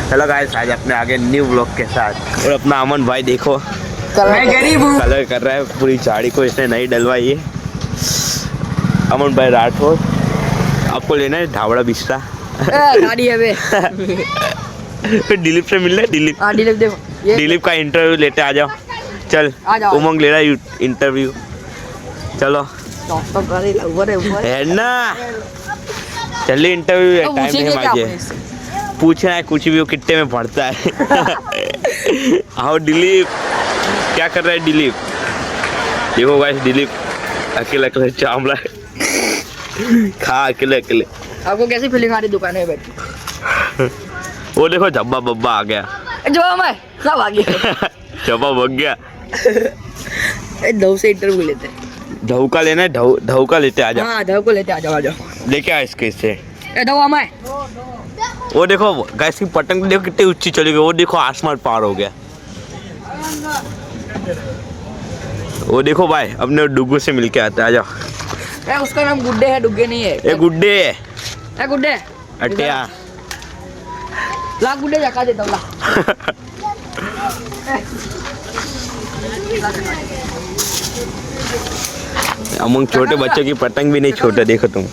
Hello guys, आज अपने आगे न्यू ब्लॉग के साथ और अपना अमन भाई देखो मैं गरीब हूँ। कलर कर रहा है, पूरी झाड़ी को इसने नहीं डलवाई है। अमन भाई राठौर, आपको लेना है ढाबड़ा बिस्टा? गाड़ी है बे। दिलीप से मिलना है, दिलीप। हाँ दिलीप देखो, दिलीप का इंटरव्यू लेते आ जाओ। चल आ जाओ। उमंग ले रहा है इंटरव्यू, चलो है ना, चलिए इंटरव्यू तो टाइम है मांगे। पूछना है कुछ भी, वो कितने में पढ़ता है। आओ दिलीप, क्या कर रहा है दिलीप? देखो गाइस, दिलीप अकेला अकेला चावला है, खा अकेले अकेले। आपको कैसी फीलिंग आ रही दुकान में बैठ? वो देखो झब्बा बब्बा आ गया। जो मैं सब आ गया। झब्बा भग गया। धव से इंटरव्यू लेते हैं। ढऊ का लेना है, ढऊ का लेते आ जाओ। हाँ धव को लेते आ जाओ, आ जाओ। लेके आ इसके से। धव हमें वो देखो गैस की पतंग देखो कितनी ऊंची चली गई, वो देखो आसमान पार हो गया। वो देखो भाई, अपने डुग्गू से मिलके आते, आ जाओ। उसका नाम गुड्डे है, डुग्गे नहीं है। ए गुड्डे है गुड्डे अटिया ला गुड्डे जका देता हूँ ला। अमंग छोटे बच्चों की पतंग भी नहीं छोटे, देखो तुम।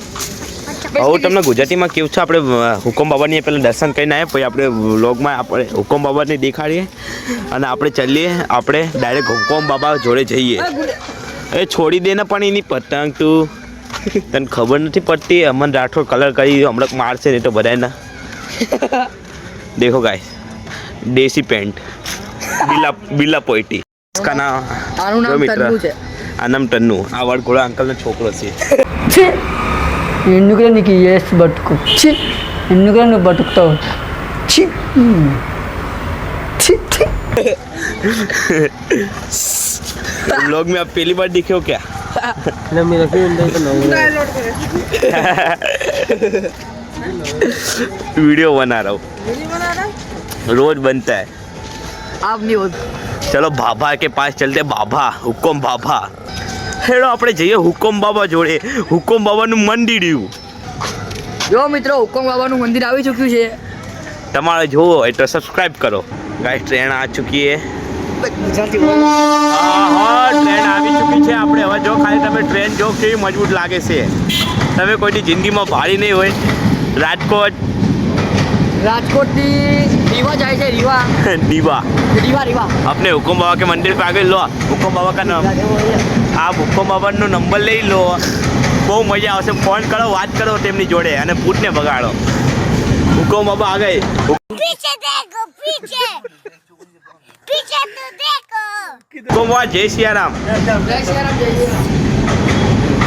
और તમને ગુજરાતીમાં કેવું છે, આપણે હુકમ બાબાની પહેલાં દર્શન કરીને આવ્યા, પછી આપણે વ્લોગમાં આપણે હુકમ બાબાને દેખાડીએ અને આપણે ચાલીએ, આપણે ડાયરેક્ટ હુકમ બાબા જોડે જઈએ। એ છોડી દે ને, પણ એની પતંગ તું તને ખબર નથી પડતી? અમન રાઠોડ કલર કરી હમણાં મારશે નહીં તો બધાને। देखो गाइस, देसी पेंट बिला पोइटी, इसका नाम तन्नू है। नाम तन्नू। आ वड़घोड़ा अंकल ने छोकरो छे। ఎందుకు నీకు ఏస్ బతుకు చి ఎందుకు నువ్వు బతుకుతావు చి చి చి। व्लॉग में आप पहली बार दिखे हो क्या? वीडियो बना रहा हूँ, रोज बनता है। आप नहीं हो। चलो बाबा के पास चलते, बाबा हुकुम बाबा। हेलो આપણે જઈએ હુકમ બાબા જોડે, હુકમ બાબાનું મંદિર રહ્યું। જો મિત્રો, હુકમ બાબાનું મંદિર આવી ચૂક્યું છે, તમારે જોવો હોય તો સબસ્ક્રાઇબ કરો। ગાઈસ ટ્રેન આ ચૂકી છે। હા ટ્રેન આવી ચૂકી છે। આપણે હવે જો ખાલી તમે ટ્રેન જો કેવી મજબૂત લાગે છે। તમે કોઈની જિંદગીમાં ભારી નહીં હોય। રાજકોટથી રીવા જાય છે, રીવા दीवा રીવા अपने हुकुम बाबा के मंदिर पे आगे लो, हुकुम बाबा का नाम, आप हुकुम बाबा નો નંબર લઈ લો, બહુ મજા આવશે। ફોન કરો, વાત કરો તેમની જોડે અને ભૂતને ભગાડો। હુકમ બાબા આ ગઈ। पीछे देखो, पीछे पीछे तो देखो। હુકમ બાબા જય સિયારામ।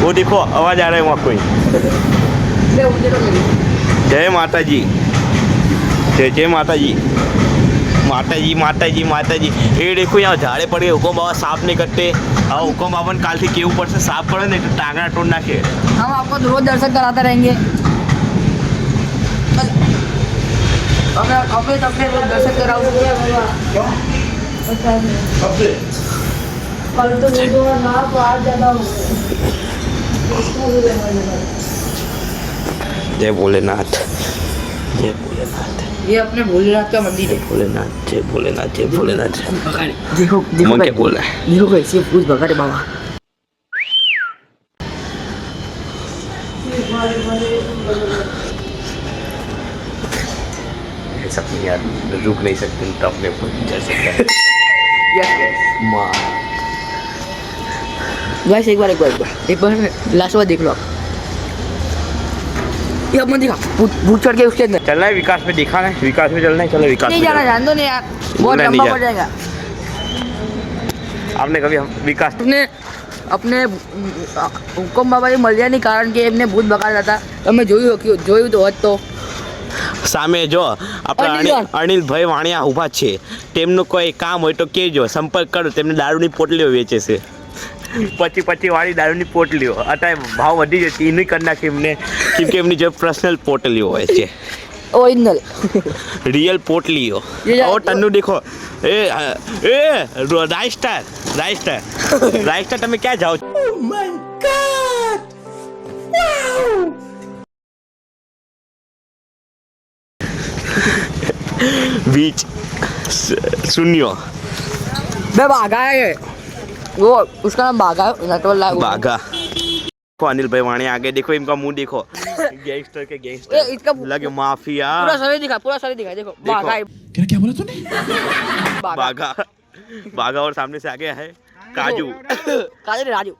वो देखो आवाज आ रहा है वहाँ कोई। जय माता जी, जय माता जी, माता जी माता जी माता जी। ये देखो यहाँ झाड़े पड़ गए, हुकुम बाबा साफ नहीं करते। और हुकुम बाबा ने काल से के ऊपर से साफ करो नहीं तो टांगना तोड़ नाखे। हम आपको रोज दर्शन कराते रहेंगे। अपने रोज दर्शन कराओगे। कल तो ना तो आज ज्यादा हो। जय भोलेनाथ, जय भोलेनाथ। ये अपने भोलेनाथ का मंदिर है। भोलेनाथ, जय भोलेनाथ, जय भोलेनाथ। देखो देखो मन क्या बोल रहा है? देखो कैसे पूछ भगाड़े बाबा। ऐसा नहीं यार, रुक नहीं सकते तो अपने ऊपर चल सकते हैं। माँ गाइस एक बार लास्ट बार देख लो आप। ये अब मत दिखा, भूत चढ़ के उसके अंदर चलना है विकास में, दिखाना है विकास में चलना है। चलो विकास नहीं में जाना, चलो। जान दो नहीं यार, बहुत नहीं लंबा जाना। पड़ जाएगा। आपने कभी विकास अपने હુકમ બાબાની મળ્યાની કારણ કે એમને ભૂત બગાડતા હતા, તમે જોયું તો હોત તો। સામે જો આપણે અનિલભાઈ વાણિયા ઊભા છે, તેમનું કોઈ કામ હોય તો કહેજો, સંપર્ક કરો। તેમને દારૂની પોટલીઓ વેચે છે, 25 વાળી દારૂની પોટલીઓ। અત્યારે ભાવ વધી જતી, એની કરી નાખી એમને, કેમ કે એમની જે પર્સનલ પોટલીઓ હોય છે, ઓરિજિનલ रियल पोटलियो। और तन्नू देखो, ए राइस्टार राइस्टार राइस्टार તમે ક્યાં જાઓ? Oh my god, wow। बीच शून्य बे बाघा है ये। वो उसका नाम बाघा है, नटवल लाल। बाघा। देखो अनिल भाई वाणी आगे देखो, इनका मुंह देखो, गैंगस्टर के ए, गैंगस्टर इसका लगे माफिया। पूरा शरीर दिखा, पूरा शरीर दिखा। देखो बाघा है, क्या बोला तूने? बाघा बाघा और सामने से आगे है काजू। काजू रे राजू।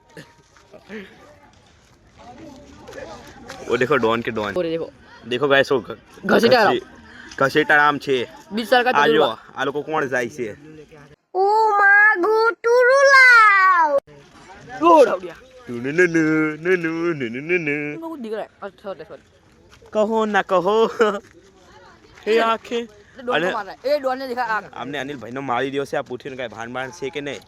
वो देखो डॉन के डॉन। और ये देखो देखो गाइस वो ઘસેટારામ. ઘસેટારામ છે 20 साल का આજો तजुर्बा। આ લોકો કોણ જાય છે? ઓ માગો ટુરુલાવ. ओ ढाउडिया नु। इनको कुछ दिख रहा है। अच्छा सॉरी। કહો ના કહો એ આંખે डॉन अरे- को मार रहा है। ए डॉन ने दिखा आग। અમને અનિલ ભાઈનો મારી દિવસે આ પૂછ્યું ને કઈ ભાન ભાન છે કે નહીં?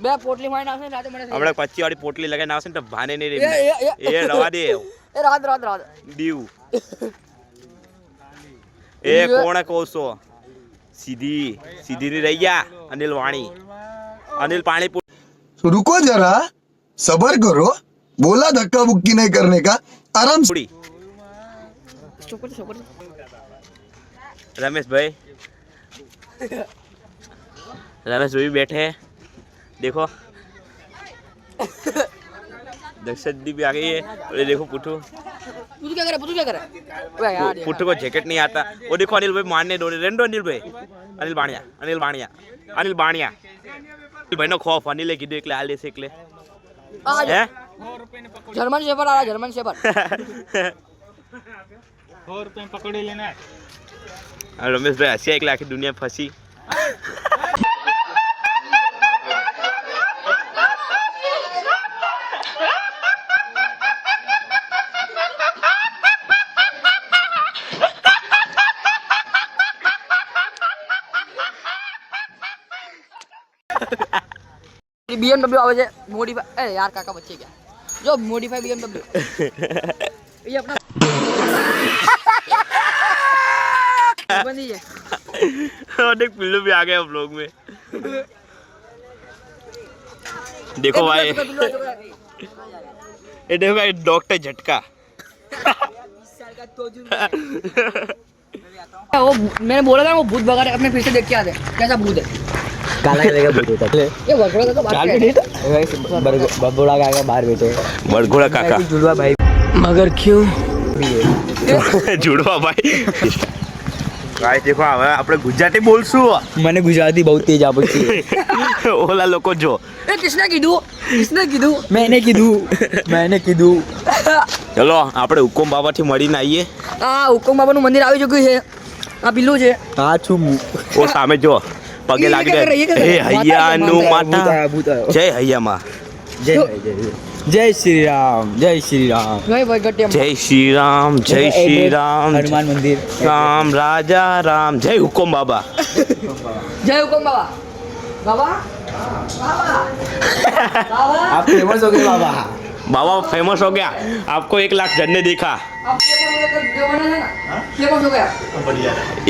बे पोटली मारी नाखने रात में હમણાં 25 વાળી પોટલી લગાવીને આવશે ને તો ભાને નહીં એ- એ- રે એ રવા દે ए रात દીવ એ કોણ કહો છો? સીધી ની રહી ગયા અનિલ વાણી, અનિલ પાણી तो रुको जरा, सबर करो, बोला धक्का बुक्की नहीं करने का, आराम से। પૂરી। चुप रमेश भाई भी बैठे हैं, देखो दक्षिण दी भी आ गई है। और ये देखो पुट्ठू तू क्या कर रहा है? ओए यार ये पुट्ठू को जैकेट नहीं आता। वो देखो अनिल भाई मारने दो रेंडो अनिल भाई, अनिल बाणिया भाई नो खौफ अनिल कीधु एकले आले से एकले आ હે जर्मन शेफर्ड आ रहा, जर्मन शेफर्ड। रमेश भाई हसिया एकले आखी दुनिया फंसी। BMW આવે છે મોડિફાઈ। અરે યાર કાકા બચ્ચે ગયા જો મોડિફાઈ BMW ये अपना बंदी है। और देख पिल्लू भी आ गए हम लोग में। देखो भाई ये देखो भाई डॉक्टर झटका। वो मैंने बोला था वो भूत भगा रहे, अपने फिर से देख के आते कैसा भूत है। काला कलर का भूत होता है। ये वर्कड़ा का तो बात है। बबोड़ा काका बाहर बैठे बड़घोड़ा काका जुड़वा भाई मगर क्यों जुड़वा भाई गाइस देखो હવે આપણે ગુજરાતી બોલશું। મને ગુજરાતી બહુ તેજ આવડે છે। ઓલા લોકો જો ए किसने कीधु मैंने કીધું ચલો આપણે હુકુમ બાબાથી મળીને આવીએ। આ હુકમ બાબાનું મંદિર આવી ચૂક્યું છે। આ બિલ્લુ છે। હા છું ઓ સામે જો પગે ये લાગી क्या कर रही है, દે। क्या कर रही હે है? હૈયાનું માતા ભૂત આવ્યો જય હૈયામાં જય શ્રી રામ नहीं भाई गट्टिया જય શ્રી રામ જય શ્રી રામ हनुमान मंदिर રામ રાજા રામ જય હુકુમ બાબા। जय हुकुम बाबा। बाबा आप फेमस हो गए बाबा। बाबा फेमस हो गया, आपको 1 लाख जन ने देखा। आप वीडियो बना है ना, फेमस हो गया।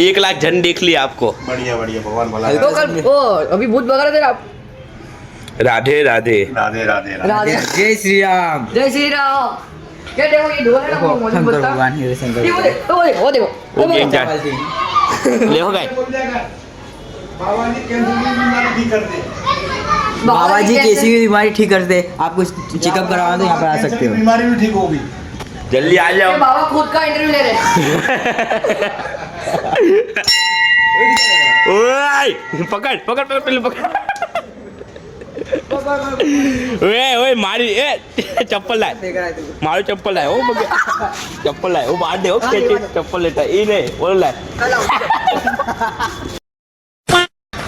1 लाख जन देख लिया आपको। तो कल ओ अभी भूत भगा रहे थे आप। राधे राधे राधे जय श्री राम। जय श्री राम। क्या देखो ये ढोल है ना वो मौजूद शंकर बोलता। भगवान है शंकर ये वो देखो वो देखो वो गेम जा ले हो गए। बाबा जी कैसी भी बीमारी ठीक करते हैं। आपको चेकअप करवाना तो यहाँ पर आ सकते हो। बीमारी भी ठीक होगी। जल्दी आ जाओ। ये बाबा खुद का इंटरव्यू ले रहे हैं। ओए पकड़ पकड़ पकड़ पहले पकड़। ओए ओए मारी ए चप्पल लाए मारो चप्पल लाए ओ बगे चप्पल लाए ओ बाहर दे ओ खेचे चप्पल लेता ई नहीं वो लाए।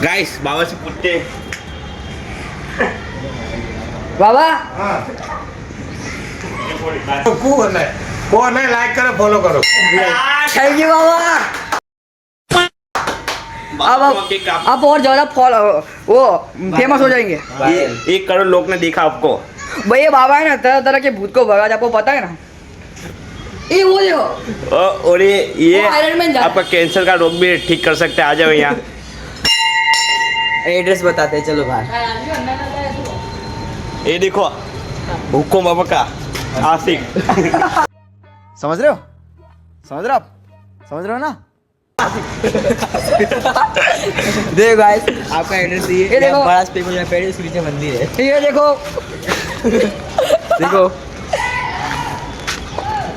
गाइस बाबा से पूछते बाबा कौन है लाइक करो फॉलो करो। थैंक यू बाबा। अब आप और ज्यादा फॉलो वो फेमस हो जाएंगे। 1 करोड़ लोग ने देखा आपको। भाई ये बाबा है ना तरह तरह के भूत को भगा, आपको पता है ना। ये वो देखो और ये वो आयरन मैन जा रहा है। आपका कैंसर का रोग भी ठीक कर सकते हैं। आ जाओ यहाँ। एड्रेस बताते हैं चलो बाहर। ये देखो हुकुम बाबा का आशिक। समझ रहे हो आप? समझ रहे हो ना? देखो गाइस आपका एड्रेस ये ये देखो। बड़ा स्पीकर में पेड़ उसके नीचे मंदिर है ये देखो देखो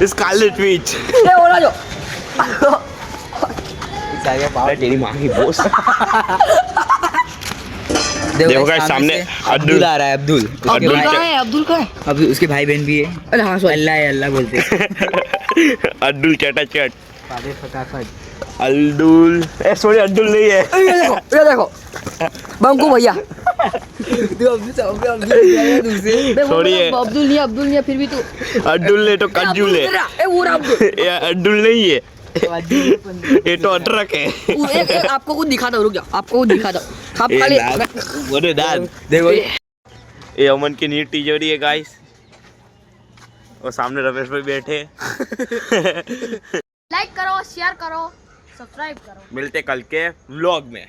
स्कारलेट विच। ये बोला जो अरे तेरी माँ की बोस। देखो देखो guys, guys, सामने से अब्दुल। अब्दुल आ रहा है अब्दुल उसके अब्दुल भाई- क्या अब्दुल कहाँ है? अब उसके भाई बहन भी है अरे हाँ सॉरी। अल्लाह है अल्लाह बोलते हैं अब्दुल चटाचट। फादे फटाफट अब्दुल सॉरी अब्दुल नहीं है। ये देखो बंकू भैया। Sorry है। अब्दुल नहीं है फिर भी तू अब्दुल ने तो कंजूल है। ए पूरा अब्दुल ये अब्दुल नहीं है, ये तो अदरक है। एक आपको कुछ दिखा दो, रुक जाओ, आपको कुछ दिखा दो। आप ये खाली दाद, बोले दाद। देखो ये अमन की नीट तिजोरी है गाइस, और सामने रमेश भाई बैठे हैं। लाइक करो, शेयर करो, सब्सक्राइब करो। मिलते कल के व्लॉग में।